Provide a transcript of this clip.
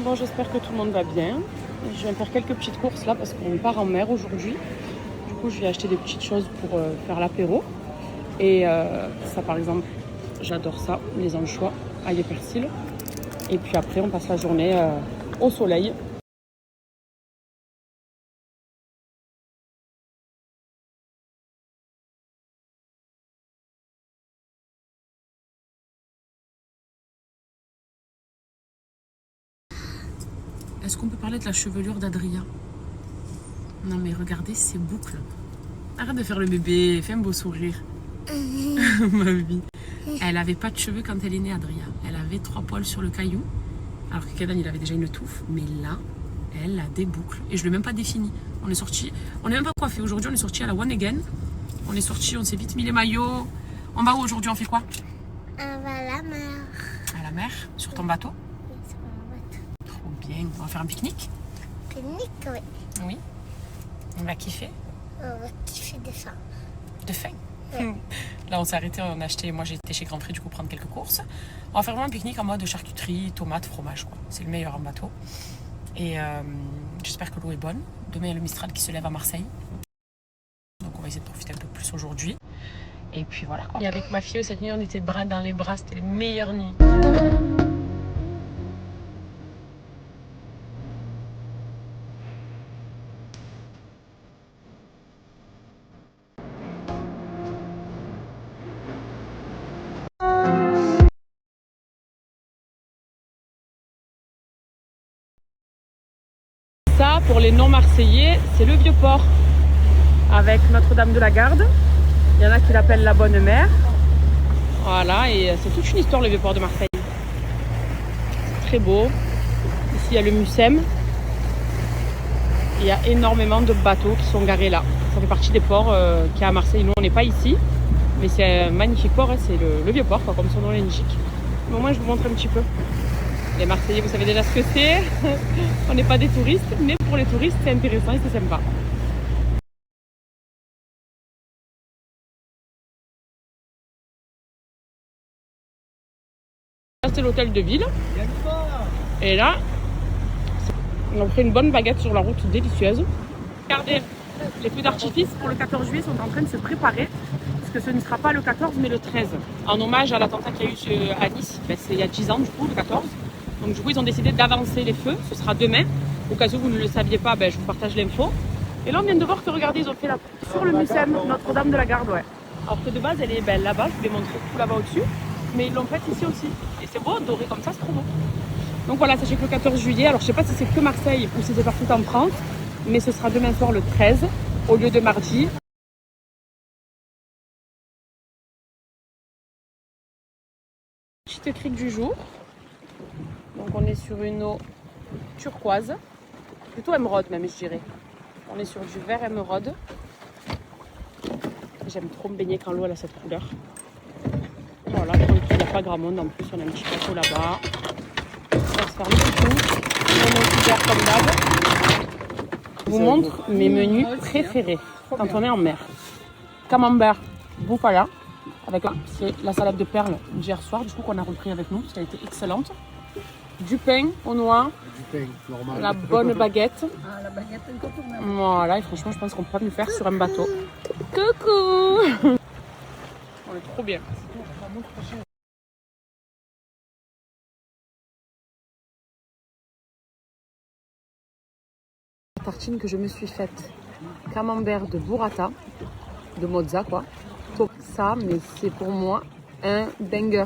Bon, j'espère que tout le monde va bien. Je viens faire quelques petites courses là parce qu'on part en mer aujourd'hui. Du coup, je vais acheter des petites choses pour faire l'apéro. Et ça, par exemple, j'adore ça, les anchois, ail et persil. Et puis après, on passe la journée au soleil. Est-ce qu'on peut parler de la chevelure d'Adria? Non mais regardez ces boucles. Arrête de faire le bébé, fais un beau sourire. Ma vie. Elle avait pas de cheveux quand elle est née, Adria. Elle avait 3 poils sur le caillou. Alors que Kedan, il avait déjà une touffe. Mais là, elle a des boucles. Et je l'ai même pas défini. On est sorti, on n'est même pas coiffé. Aujourd'hui, on est sorti à la One Again. On est sorti, on s'est vite mis les maillots. On va où aujourd'hui? On fait quoi? On va à la mer. À la mer? Sur ton bateau? Oui, sur mon bateau. Trop bien. On va faire un pique-nique? Pique-nique, oui. Oui. On va kiffer? On va kiffer de ça. De faim. Ouais. Là, on s'est arrêté, on a acheté. Moi, j'étais chez Grand Prix, du coup, prendre quelques courses. On va faire vraiment un pique-nique en mode charcuterie, tomates, fromage, quoi. C'est le meilleur en bateau. Et j'espère que l'eau est bonne. Demain, il y a le Mistral qui se lève à Marseille. Donc, on va essayer de profiter un peu plus aujourd'hui. Et puis voilà, quoi. Et avec ma fille, cette nuit, on était bras dans les bras. C'était les meilleures nuits. Ça, pour les non-marseillais, c'est le Vieux-Port. Avec Notre-Dame de la Garde. Il y en a qui l'appellent la Bonne Mère. Voilà, et c'est toute une histoire, le Vieux-Port de Marseille. C'est très beau. Ici, il y a le Mucem. Il y a énormément de bateaux qui sont garés là. Ça fait partie des ports qu'il y a à Marseille. Nous, on n'est pas ici. Mais c'est un magnifique port. Hein. C'est le Vieux-Port, quoi, comme son nom l'indique. Mais au moins, je vous montre un petit peu. Les Marseillais, vous savez déjà ce que c'est. On n'est pas des touristes, mais pour les touristes, c'est intéressant et c'est sympa. Là, c'est l'hôtel de ville. Et là, on a pris une bonne baguette sur la route délicieuse. Regardez, les feux d'artifice pour le 14 juillet sont en train de se préparer. Parce que ce ne sera pas le 14, mais le 13. En hommage à l'attentat qu'il y a eu à Nice. Ben, c'est il y a 10 ans, du coup, le 14. Donc du coup, ils ont décidé d'avancer les feux. Ce sera demain. Au cas où vous ne le saviez pas, ben, je vous partage l'info. Et là, on vient de voir que, regardez, ils ont fait sur le Mucem, Notre-Dame de la Garde, ouais. Alors que de base, elle est là-bas. Je vous l'ai montré tout là-bas au-dessus. Mais ils l'ont faite ici aussi. Et c'est beau, doré comme ça, c'est trop beau. Donc voilà, sachez que le 14 juillet, alors je sais pas si c'est que Marseille ou si c'est partout en France, mais ce sera demain soir le 13, au lieu de mardi. Petite crique du jour. Donc on est sur une eau turquoise, plutôt émeraude même, je dirais. On est sur du vert émeraude. J'aime trop me baigner quand l'eau a cette couleur. Voilà, tranquille, il n'y a pas grand monde. En plus, on a un petit bateau là-bas. On va se faire un petit coup. On est couvert comme d'hab. Je vous montre mes menus préférés quand on est en mer. Camembert bouffala. Avec la salade de perles d'hier soir, du coup, qu'on a repris avec nous, parce qu'elle était excellente. Du pain au noix. Du pain normal. La bonne baguette. Ah, la baguette incontournable. Voilà, et franchement, je pense qu'on peut pas mieux faire sur un bateau. Coucou! On est trop bien. La tartine que je me suis faite, camembert de burrata, de mozza quoi. Ça, mais c'est pour moi un banger.